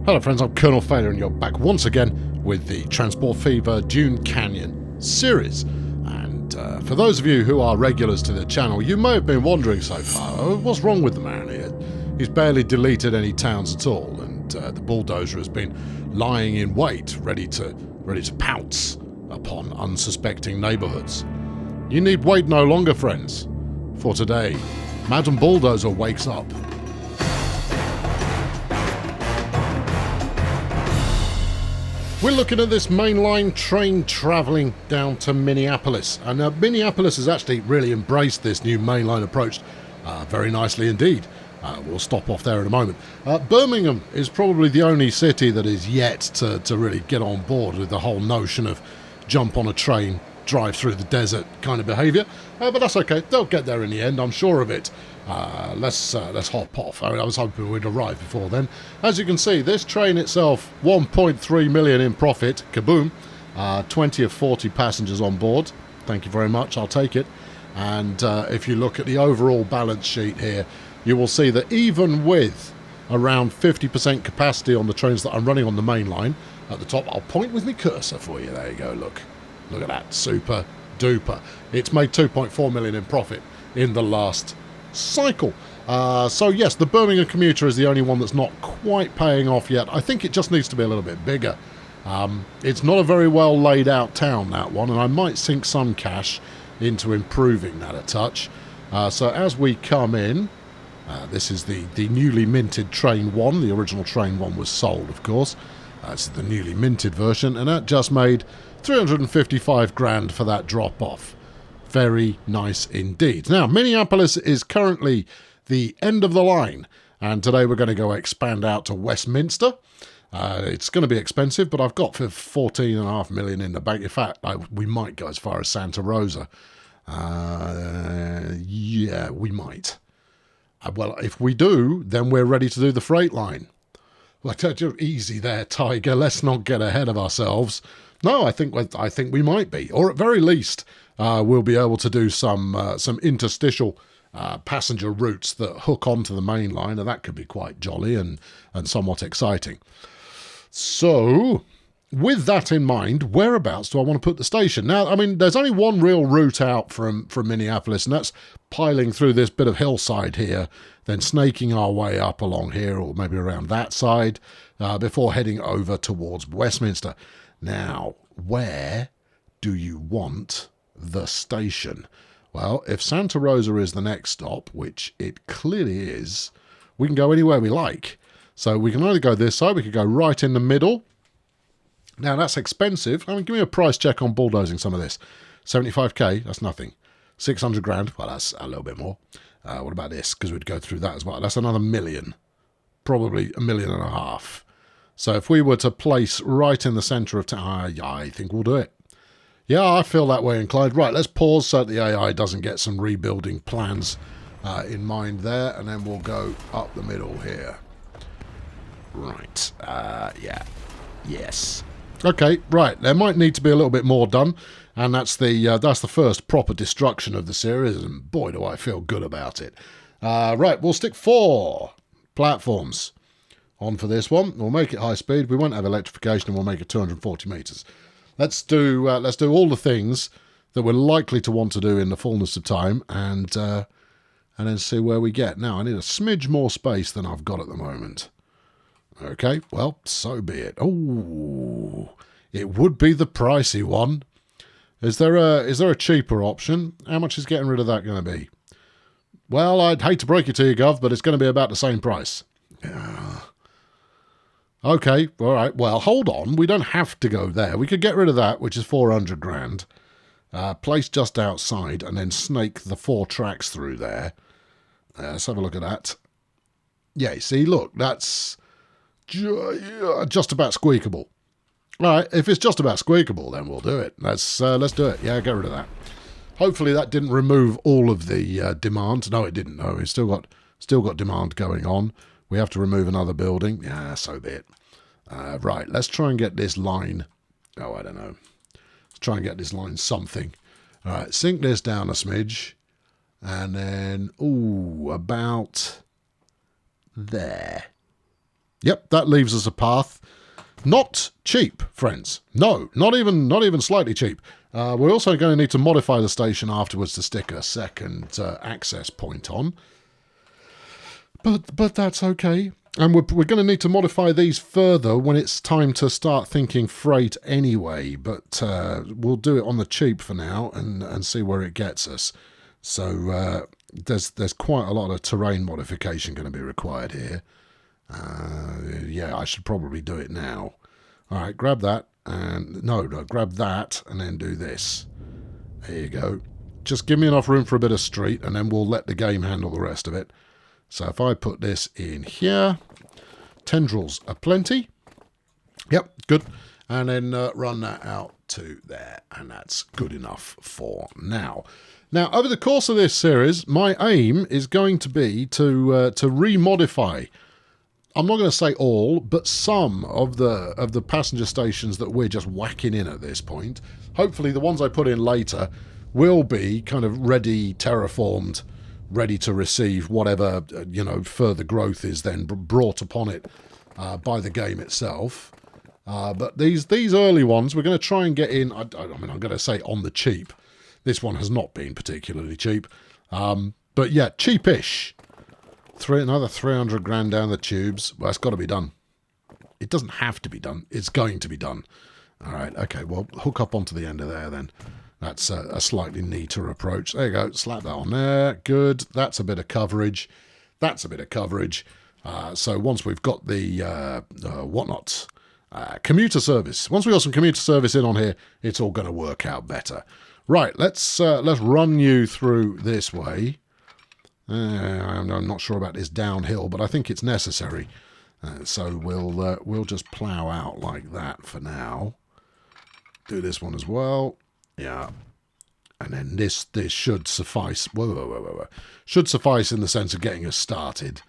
Hello friends, I'm Colonel Failure and you're back once again with the Transport Fever Dune Canyon series. And for those of you who are regulars to the channel, you may have been wondering so far, what's wrong with the man here? He's barely deleted any towns at all, and the bulldozer has been lying in wait, ready to pounce upon unsuspecting neighbourhoods. You need wait no longer, friends, for today, Madam Bulldozer wakes up. We're looking at this mainline train travelling down to Minneapolis. And Minneapolis has actually really embraced this new mainline approach very nicely indeed. We'll stop off there in a moment. Birmingham is probably the only city that is yet to really get on board with the whole notion of jump on a train, drive through the desert kind of behaviour. But that's okay. They'll get there in the end, I'm sure of it. Let's hop off. I was hoping we'd arrive before then. As you can see, this train itself, 1.3 million in profit, kaboom. 20 of 40 passengers on board. Thank you very much, I'll take it. And if you look at the overall balance sheet here, you will see that even with around 50% capacity on the trains that I'm running on the main line, at the top, I'll point with my cursor for you. There you go, look at that, super duper. It's made 2.4 million in profit in the last cycle. So yes, the Birmingham commuter is the only one that's not quite paying off yet. I think it just needs to be a little bit bigger. It's not a very well laid out town, that one, and I might sink some cash into improving that a touch. So as we come in, this is the newly minted Train 1. The original Train 1 was sold, of course. That's the newly minted version, and that just made 355 grand for that drop off. Very nice indeed. Now, Minneapolis is currently the end of the line, and today we're going to go expand out to Westminster. It's going to be expensive, but I've got for 14.5 million in the bank. In fact, we might go as far as Santa Rosa. Yeah, we might. Well, if we do, then we're ready to do the freight line. Well, easy there, Tiger. Let's not get ahead of ourselves. No, I think we might be, or at very least, we'll be able to do some interstitial passenger routes that hook onto the main line, and that could be quite jolly and somewhat exciting. So, with that in mind, whereabouts do I want to put the station? Now, I mean, there's only one real route out from Minneapolis, and that's piling through this bit of hillside here, then snaking our way up along here, or maybe around that side, before heading over towards Westminster. Now, where do you want the station? Well, if Santa Rosa is the next stop, which it clearly is, we can go anywhere we like. So we can either go this side, we could go right in the middle. Now, that's expensive. I mean, give me a price check on bulldozing some of this. 75k, that's nothing. 600 grand, well, that's a little bit more. What about this? Because we'd go through that as well. That's another million. Probably 1.5 million. So if we were to place right in the centre of town, I think we'll do it. Yeah, I feel that way inclined. Right, let's pause so that the AI doesn't get some rebuilding plans in mind there, and then we'll go up the middle here. Right, yeah, yes. Okay, right, there might need to be a little bit more done, and that's the first proper destruction of the series, and boy, do I feel good about it. Right, we'll stick 4 platforms on for this one. We'll make it high speed. We won't have electrification, and we'll make it 240 metres. Let's do all the things that we're likely to want to do in the fullness of time, and then see where we get. Now, I need a smidge more space than I've got at the moment. Okay, well, so be it. Oh, it would be the pricey one. Is there a cheaper option? How much is getting rid of that going to be? Well, I'd hate to break it to you, Gov, but it's going to be about the same price. Okay, all right. Well, hold on. We don't have to go there. We could get rid of that, which is 400 grand. Place just outside and then snake the 4 tracks through there. Let's have a look at that. Yeah, see, look, that's just about squeakable. All right, if it's just about squeakable, then we'll do it. Let's do it. Yeah, get rid of that. Hopefully that didn't remove all of the demand. No, it didn't. No, it's still got demand going on. We have to remove another building. Yeah, so be it. Right, let's try and get this line. Oh, I don't know. Let's try and get this line something. All right, sink this down a smidge. And then, about there. Yep, that leaves us a path. Not cheap, friends. No, not even slightly cheap. We're also going to need to modify the station afterwards to stick a second access point on. But that's okay. And we're going to need to modify these further when it's time to start thinking freight anyway. But we'll do it on the cheap for now and see where it gets us. So there's quite a lot of terrain modification going to be required here. Yeah, I should probably do it now. All right, grab that. And no, grab that and then do this. There you go. Just give me enough room for a bit of street and then we'll let the game handle the rest of it. So if I put this in here, tendrils are plenty. Yep, good. And then run that out to there. And that's good enough for now. Now, over the course of this series, my aim is going to be to remodify, I'm not going to say all, but some of the passenger stations that we're just whacking in at this point. Hopefully the ones I put in later will be kind of ready, terraformed, ready to receive whatever, further growth is then brought upon it by the game itself. But these early ones, we're going to try and get in, I'm going to say on the cheap. This one has not been particularly cheap. But yeah, cheapish. Another 300 grand down the tubes. Well, it's got to be done. It doesn't have to be done. It's going to be done. All right, okay, well, hook up onto the end of there then. That's a slightly neater approach. There you go, slap that on there. Good, that's a bit of coverage. That's a bit of coverage. So once we've got the commuter service, once we've got some commuter service in on here, it's all going to work out better. Right, let's run you through this way. I'm not sure about this downhill, but I think it's necessary. So we'll just plough out like that for now. Do this one as well. Yeah. And then this should suffice. Whoa. Should suffice in the sense of getting us started.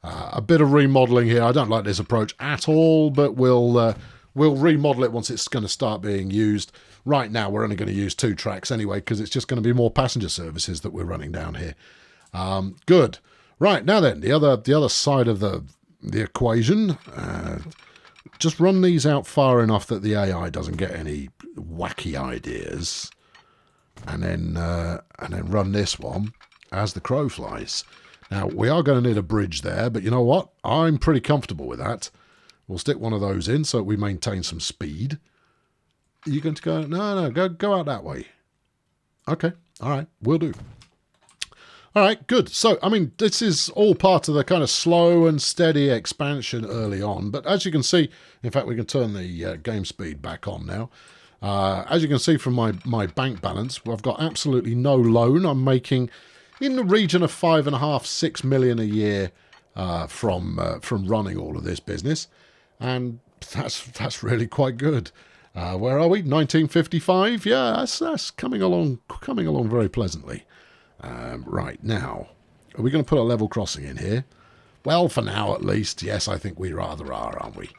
A bit of remodelling here. I don't like this approach at all, but we'll remodel it once it's going to start being used. Right now, we're only going to use 2 tracks anyway, because it's just going to be more passenger services that we're running down here. Good. Right, now then, the other side of the equation. Just run these out far enough that the AI doesn't get any wacky ideas. And then run this one as the crow flies. Now, we are going to need a bridge there, but you know what? I'm pretty comfortable with that. We'll stick one of those in so we maintain some speed. Are you going to go? No, go out that way. Okay, all right, will do. All right, good. So, I mean, this is all part of the kind of slow and steady expansion early on. But as you can see, in fact, we can turn the game speed back on now. As you can see from my bank balance, I've got absolutely no loan. I'm making in the region of 5.5–6 million a year from running all of this business, and that's really quite good. Where are we? 1955. Yeah, that's coming along very pleasantly. Right, now, are we going to put a level crossing in here? Well, for now at least, yes, I think we rather are, aren't we?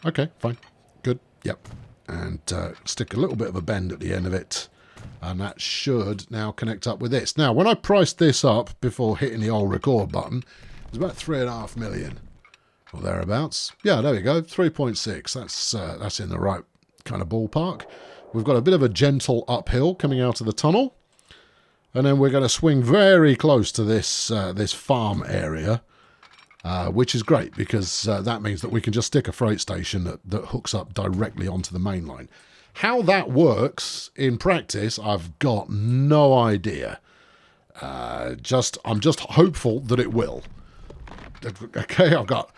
Okay, fine. Good, yep. And stick a little bit of a bend at the end of it, and that should now connect up with this. Now, when I priced this up before hitting the old record button, it was about 3.5 million, or thereabouts. Yeah, there we go, 3.6. That's in the right kind of ballpark. We've got a bit of a gentle uphill coming out of the tunnel. And then we're going to swing very close to this farm area, which is great because that means that we can just stick a freight station that hooks up directly onto the main line. How that works in practice, I've got no idea. I'm just hopeful that it will. Okay, I've got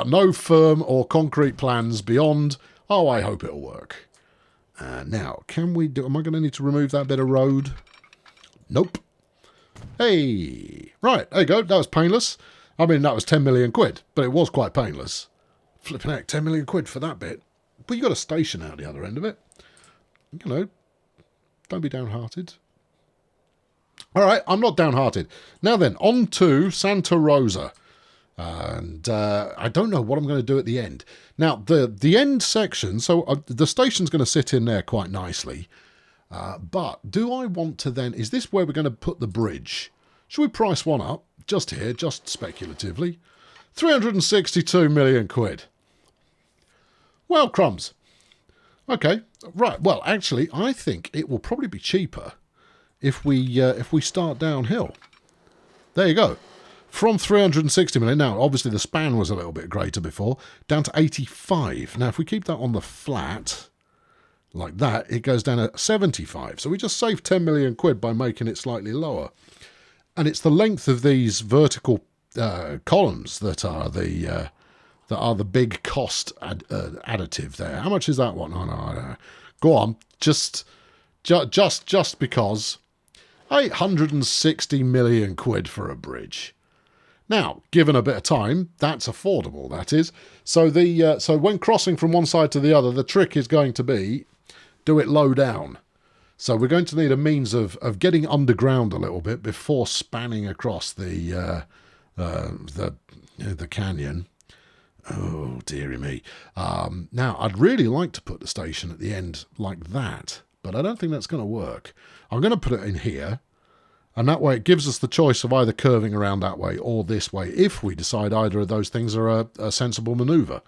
no firm or concrete plans beyond. Oh, I hope it'll work. Now, am I going to need to remove that bit of road? Nope. Hey, right, there you go. That was painless. I mean, that was 10 million quid, but it was quite painless. Flipping heck, 10 million quid for that bit. But you got a station out the other end of it. You know, don't be downhearted. All right, I'm not downhearted. Now then, on to Santa Rosa. And I don't know what I'm going to do at the end. Now, the end section, so the station's going to sit in there quite nicely. But do I want to then... Is this where we're going to put the bridge? Should we price one up? Just here, just speculatively. 362 million quid. Well, crumbs. Okay, right. Well, actually, I think it will probably be cheaper if we start downhill. There you go. From 360 million, now obviously the span was a little bit greater before, down to 85. Now if we keep that on the flat, like that, it goes down at 75. So we just saved 10 million quid by making it slightly lower. And it's the length of these vertical columns that are the big cost additive there. How much is that one? Oh, no. Go on. Just because 860 million quid for a bridge. Now, given a bit of time, that's affordable, that is. So so when crossing from one side to the other, the trick is going to be do it low down. So we're going to need a means of getting underground a little bit before spanning across the canyon. Oh, dearie me. Now, I'd really like to put the station at the end like that, but I don't think that's going to work. I'm going to put it in here. And that way it gives us the choice of either curving around that way or this way, if we decide either of those things are a sensible manoeuvre.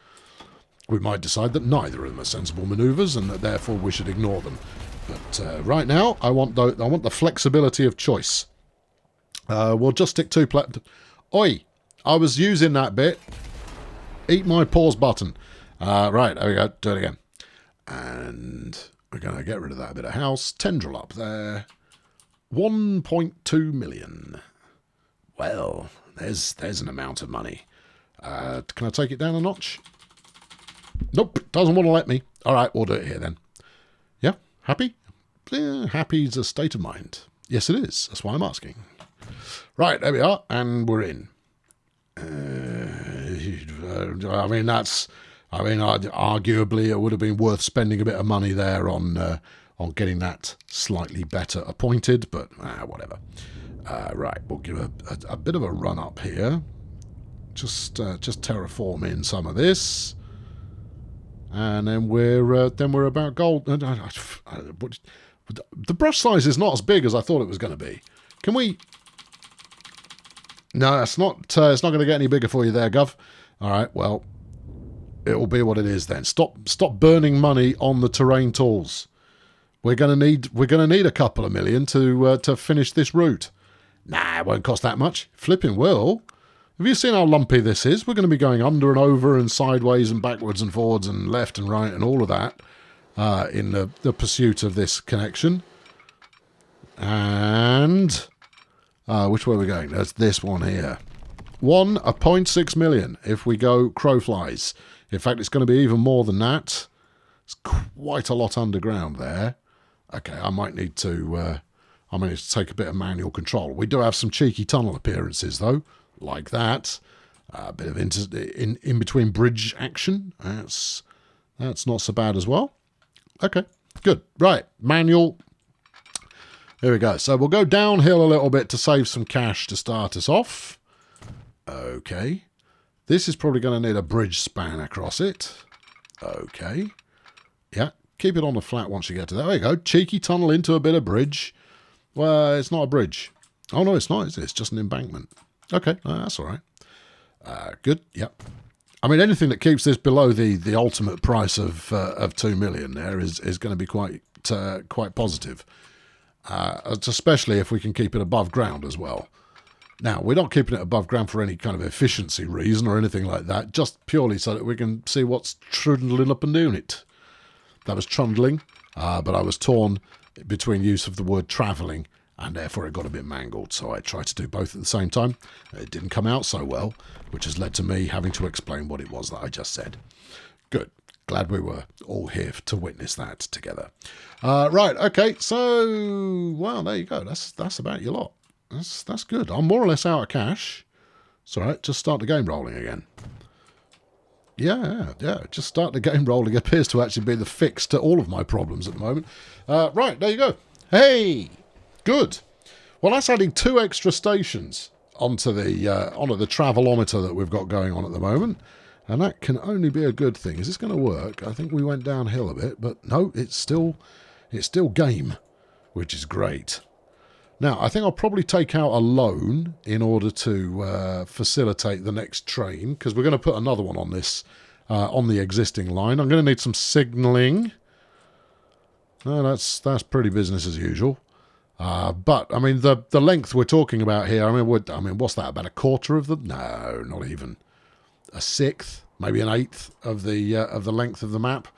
We might decide that neither of them are sensible manoeuvres and that therefore we should ignore them. But right now, I want the flexibility of choice. We'll just stick two... Oi! I was using that bit. Eat my pause button. Right, there we go. Do it again. And we're going to get rid of that bit of house. Tendril up there. 1.2 million. Well, there's an amount of money. Can I take it down a notch? Nope, doesn't want to let me. All right, we'll do it here then. Yeah, happy? Yeah, happy's a state of mind. Yes, it is. That's why I'm asking. Right, there we are, and we're in. Arguably it would have been worth spending a bit of money there on getting that slightly better appointed, but whatever. Right, we'll give a bit of a run up here. Just terraform in some of this, and then we're about gold. The brush size is not as big as I thought it was going to be. Can we? No, it's not. It's not going to get any bigger for you there, Gov. All right, well, it will be what it is then. Stop burning money on the terrain tools. We're gonna need a couple of million to finish this route. Nah, it won't cost that much. Flipping will. Have you seen how lumpy this is? We're going to be going under and over and sideways and backwards and forwards and left and right and all of that in the pursuit of this connection. And which way are we going? There's this one here. 1.6 million if we go crow flies. In fact, it's going to be even more than that. It's quite a lot underground there. Okay, I might need to take a bit of manual control. We do have some cheeky tunnel appearances, though, like that. A bit of in between bridge action. That's not so bad as well. Okay, good. Right, manual. Here we go. So we'll go downhill a little bit to save some cash to start us off. Okay. This is probably going to need a bridge span across it. Okay. Yeah. Keep it on the flat once you get to that. There you go. Cheeky tunnel into a bit of bridge. Well, it's not a bridge. Oh, no, it's not, is it? It's just an embankment. Okay, that's all right. Good, yep. I mean, anything that keeps this below the ultimate price of 2 million there is going to be quite positive. Especially if we can keep it above ground as well. Now, we're not keeping it above ground for any kind of efficiency reason or anything like that, just purely so that we can see what's trundling up and down it. That was trundling, but I was torn between use of the word travelling, and therefore it got a bit mangled, so I tried to do both at the same time. It didn't come out so well, which has led to me having to explain what it was that I just said. Good. Glad we were all here to witness that together. Right, okay, so, well, there you go. That's about your lot. That's good. I'm more or less out of cash. It's all right, just start the game rolling again. Yeah, just start the game rolling appears to actually be the fix to all of my problems at the moment. Right, there you go. Hey, good. Well, that's adding 2 extra stations onto the travelometer that we've got going on at the moment, and that can only be a good thing. Is this going to work? I think we went downhill a bit, but no, it's still game, which is great. Now, I think I'll probably take out a loan in order to facilitate the next train, because we're going to put another one on this on the existing line. I'm going to need some signalling. No, that's pretty business as usual. But I mean, the length we're talking about here. I mean, what's that? About a quarter of the? No, not even a sixth, maybe an eighth of the length of the map.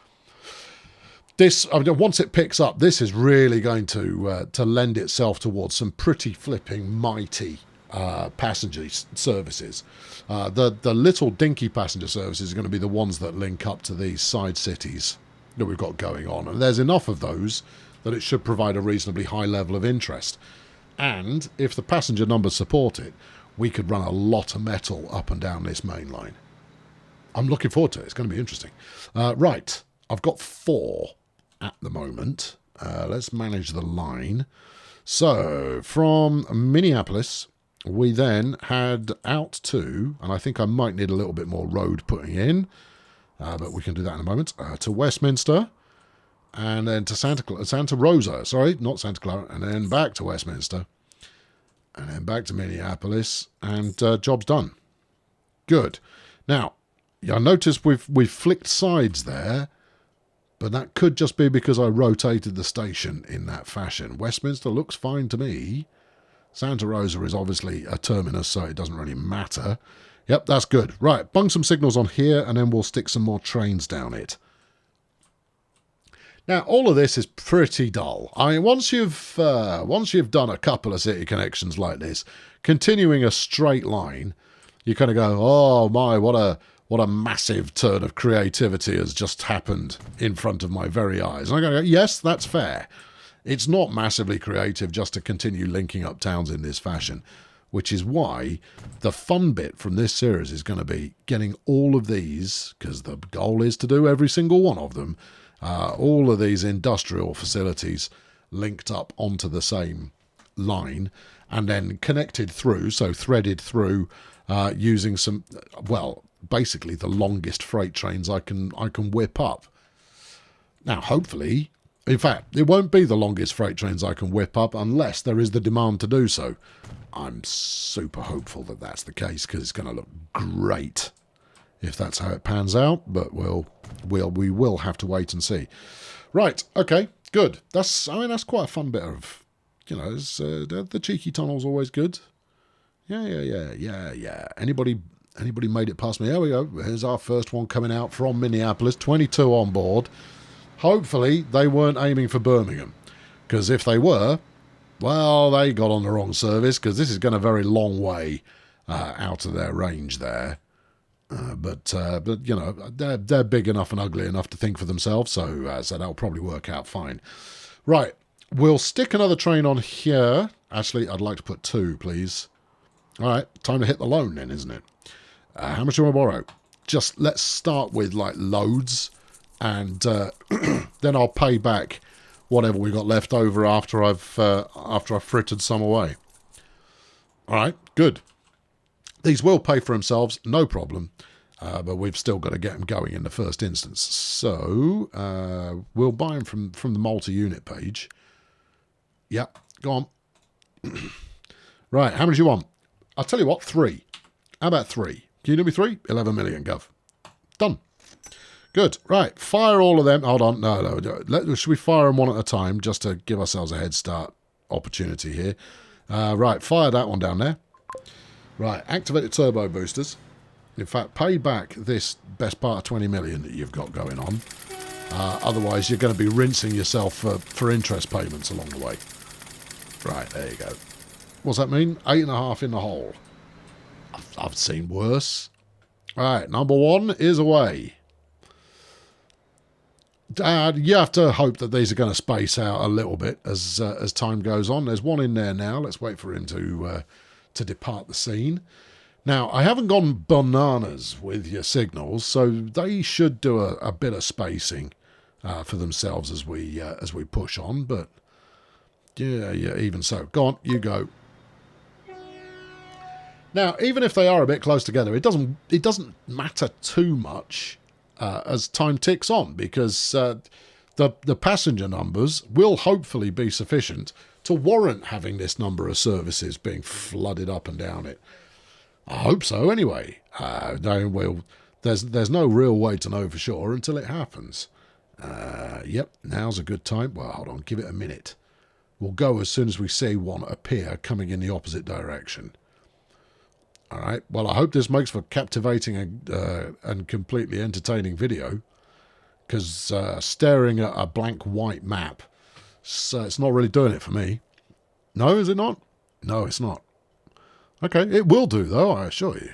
This, I mean, once it picks up, this is really going to lend itself towards some pretty flipping mighty passenger services. The little dinky passenger services are going to be the ones that link up to these side cities that we've got going on, and there's enough of those that it should provide a reasonably high level of interest. And if the passenger numbers support it, we could run a lot of metal up and down this main line. I'm looking forward to it. It's going to be interesting. Right, I've got 4 at the moment. Let's manage the line. So from Minneapolis, we then had out to, and I think I might need a little bit more road putting in, but we can do that in a moment, to Westminster, and then to Santa Rosa, sorry, not Santa Clara, and then back to Westminster, and then back to Minneapolis, and job's done. Good. Now, I noticed we've flicked sides there, but that could just be because I rotated the station in that fashion. Westminster looks fine to me. Santa Rosa is obviously a terminus, so it doesn't really matter. Yep, that's good. Right, bung some signals on here, and then we'll stick some more trains down it. Now, all of this is pretty dull. I mean, once you've done a couple of city connections like this, continuing a straight line, you kind of go, oh my, what a massive turn of creativity has just happened in front of my very eyes. And I go, yes, that's fair. It's not massively creative just to continue linking up towns in this fashion, which is why the fun bit from this series is going to be getting all of these, because the goal is to do every single one of them, all of these industrial facilities linked up onto the same line and then connected through, so threaded through using some, well, basically the longest freight trains I can whip up. Now, hopefully, in fact, it won't be the longest freight trains I can whip up unless there is the demand to do so. I'm super hopeful that that's the case, because it's going to look great if that's how it pans out, but we will have to wait and see. Right, okay, good. That's quite a fun bit of, the cheeky tunnel's always good. Yeah. Anybody made it past me? There we go. Here's our first one coming out from Minneapolis, 22 on board. Hopefully they weren't aiming for Birmingham, because if they were, well, they got on the wrong service, because this is going a very long way out of their range there. But they're big enough and ugly enough to think for themselves, so that'll probably work out fine. Right, we'll stick another train on here. Actually, I'd like to put 2, please. All right, time to hit the loan then, isn't it? How much do I borrow? Just let's start with like loads, and then I'll pay back whatever we got left over after I've frittered some away. All right, good. These will pay for themselves, no problem, but we've still got to get them going in the first instance. So we'll buy them from the multi-unit page. Yep, go on. Right, how many do you want? I'll tell you what, 3. How about 3? Can you do me 3? 11 million, Gov. Done. Good. Right, fire all of them. Hold on. No. Should we fire them one at a time just to give ourselves a head start opportunity here? Right, fire that one down there. Right, activate the turbo boosters. In fact, pay back this best part of 20 million that you've got going on. Otherwise, you're going to be rinsing yourself for interest payments along the way. Right, there you go. What's that mean? 8.5 in the hole. I've seen worse. Right, number 1 is away. You have to hope that these are going to space out a little bit as time goes on. There's one in there now. Let's wait for him to depart the scene. Now, I haven't gone bananas with your signals, so they should do a bit of spacing for themselves as we push on. But yeah, even so. Go on, you go. Now, even if they are a bit close together, it doesn't matter too much as time ticks on, because the passenger numbers will hopefully be sufficient to warrant having this number of services being flooded up and down it. I hope so, anyway. There's no real way to know for sure until it happens. Yep, now's a good time. Well, hold on, give it a minute. We'll go as soon as we see one appear coming in the opposite direction. All right, well, I hope this makes for captivating and completely entertaining video, because staring at a blank white map, so it's not really doing it for me. No, is it not? No, it's not. Okay, it will do, though, I assure you.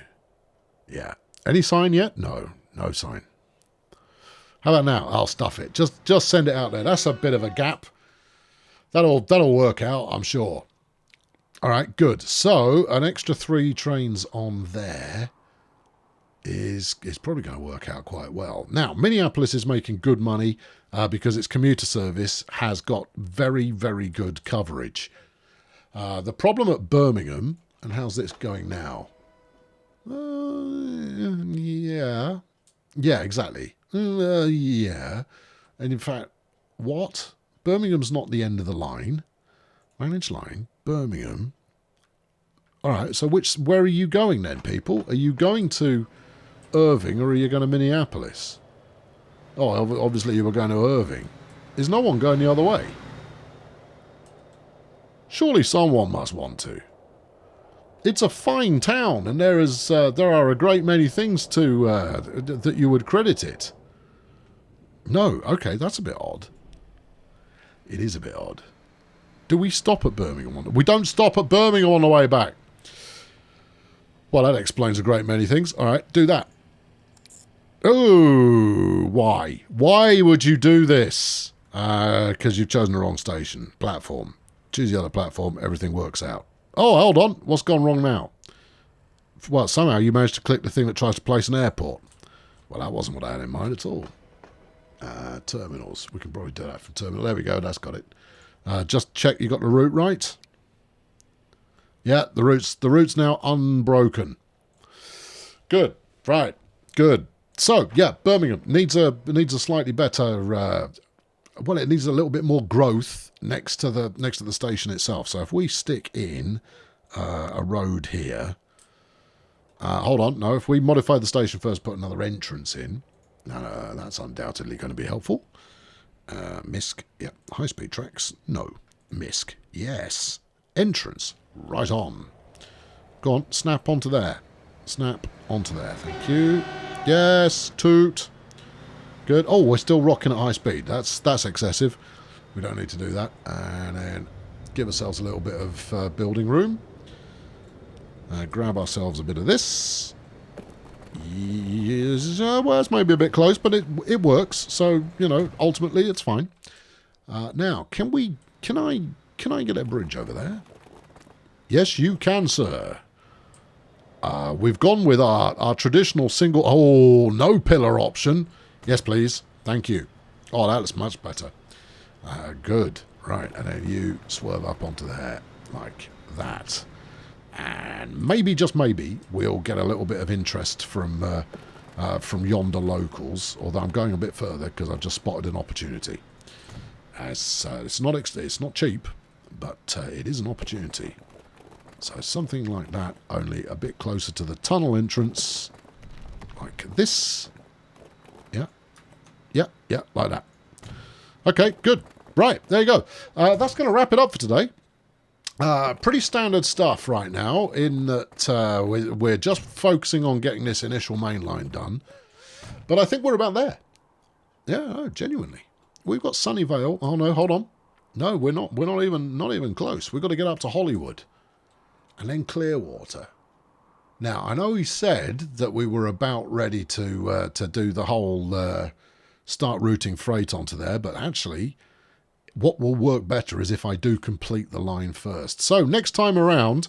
Yeah. Any sign yet? No, no sign. How about now? I'll stuff it. Just send it out there. That's a bit of a gap. That'll work out, I'm sure. All right, good. So an extra 3 trains on there is probably going to work out quite well. Now, Minneapolis is making good money because its commuter service has got very, very good coverage. The problem at Birmingham, and how's this going now? Yeah, exactly. Yeah, and in fact, what? Birmingham's not the end of the line. Managed line, Birmingham. All right, so where are you going then, people? Are you going to Irving or are you going to Minneapolis? Oh, obviously you were going to Irving. Is no one going the other way? Surely someone must want to. It's a fine town, and there are a great many things to that you would credit it. No, okay, that's a bit odd. It is a bit odd. Do we stop at Birmingham? We don't stop at Birmingham on the way back. Well, that explains a great many things. All right, do that. Oh, why? Why would you do this? Because you've chosen the wrong station, platform. Choose the other platform, everything works out. Oh, hold on. What's gone wrong now? Well, somehow you managed to click the thing that tries to place an airport. Well, that wasn't what I had in mind at all. Terminals. We can probably do that from terminal. There we go. That's got it. Just check you got the route right. Yeah, the route's now unbroken. Good. Right. Good. So, yeah, Birmingham needs a slightly better... well, it needs a little bit more growth next to the station itself. So if we stick in a road here... hold on. No, if we modify the station first, put another entrance in... that's undoubtedly going to be helpful. MISC, yeah. High-speed tracks, no. MISC, yes. Entrance, right on. Go on, snap onto there. Snap onto there, thank you. Yes, toot. Good. Oh, we're still rocking at high speed. That's excessive. We don't need to do that. And then give ourselves a little bit of building room. Grab ourselves a bit of this. Yes, well, it's maybe a bit close, but it works. So, you know, ultimately it's fine. Now, can I get a bridge over there? Yes, you can, sir. We've gone with our traditional single... Oh, no pillar option. Yes, please. Thank you. Oh, that's much better. Good. Right, and then you swerve up onto there like that. And maybe, just maybe, we'll get a little bit of interest from yonder locals. Although I'm going a bit further because I've just spotted an opportunity. It's not cheap, but it is an opportunity. So something like that, only a bit closer to the tunnel entrance, like this. Yeah, like that. Okay, good. Right, there you go. That's going to wrap it up for today. Pretty standard stuff right now, in that we're just focusing on getting this initial main line done. But I think we're about there. Yeah, no, genuinely. We've got Sunnyvale. Oh no, hold on. No, we're not even close. We've got to get up to Hollywood. And then Clearwater. Now, I know he said that we were about ready to do the whole start routing freight onto there, but actually, what will work better is if I do complete the line first. So, next time around,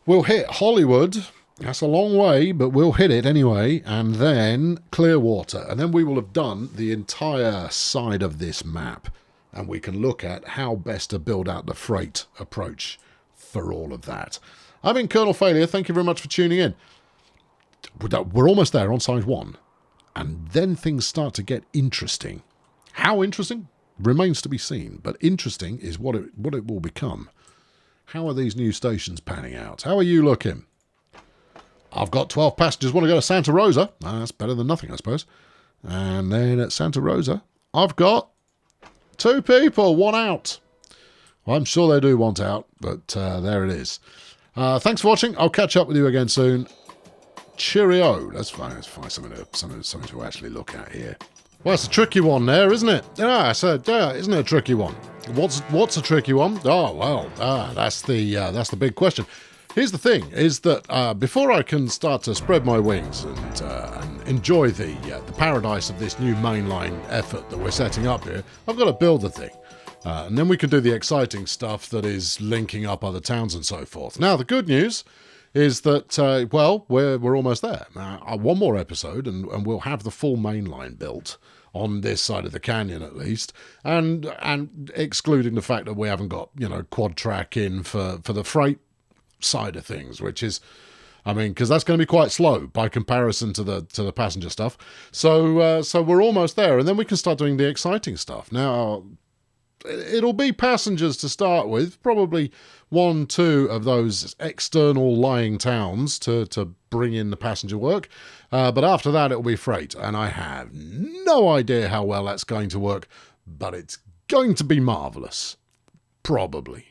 we'll hit Hollywood. That's a long way, but we'll hit it anyway, and then Clearwater. And then we will have done the entire side of this map, and we can look at how best to build out the freight approach for all of that. I've been Colonel Failure. Thank you very much for tuning in. We're almost there on side 1. And then things start to get interesting. How interesting? Remains to be seen. But interesting is what it will become. How are these new stations panning out? How are you looking? I've got 12 passengers want to go to Santa Rosa. That's better than nothing, I suppose. And then at Santa Rosa, I've got 2 people, 1 out. Well, I'm sure they do want out, but there it is. Thanks for watching. I'll catch up with you again soon. Cheerio. Let's find something to actually look at here. Well, it's a tricky one there, isn't it? Yeah, isn't it a tricky one? What's a tricky one? Oh, well, that's the big question. Here's the thing, is that before I can start to spread my wings and enjoy the paradise of this new mainline effort that we're setting up here, I've got to build the thing. And then we can do the exciting stuff that is linking up other towns and so forth. Now, the good news is that, we're almost there. One more episode and we'll have the full mainline built on this side of the canyon at least, and excluding the fact that we haven't got, quad track in for the freight side of things, which is, because that's going to be quite slow by comparison to the passenger stuff. So we're almost there, and then we can start doing the exciting stuff. Now, it'll be passengers to start with, probably 1-2 of those external lying towns to bring in the passenger work. But after that, it'll be freight, and I have no idea how well that's going to work, but it's going to be marvellous. Probably.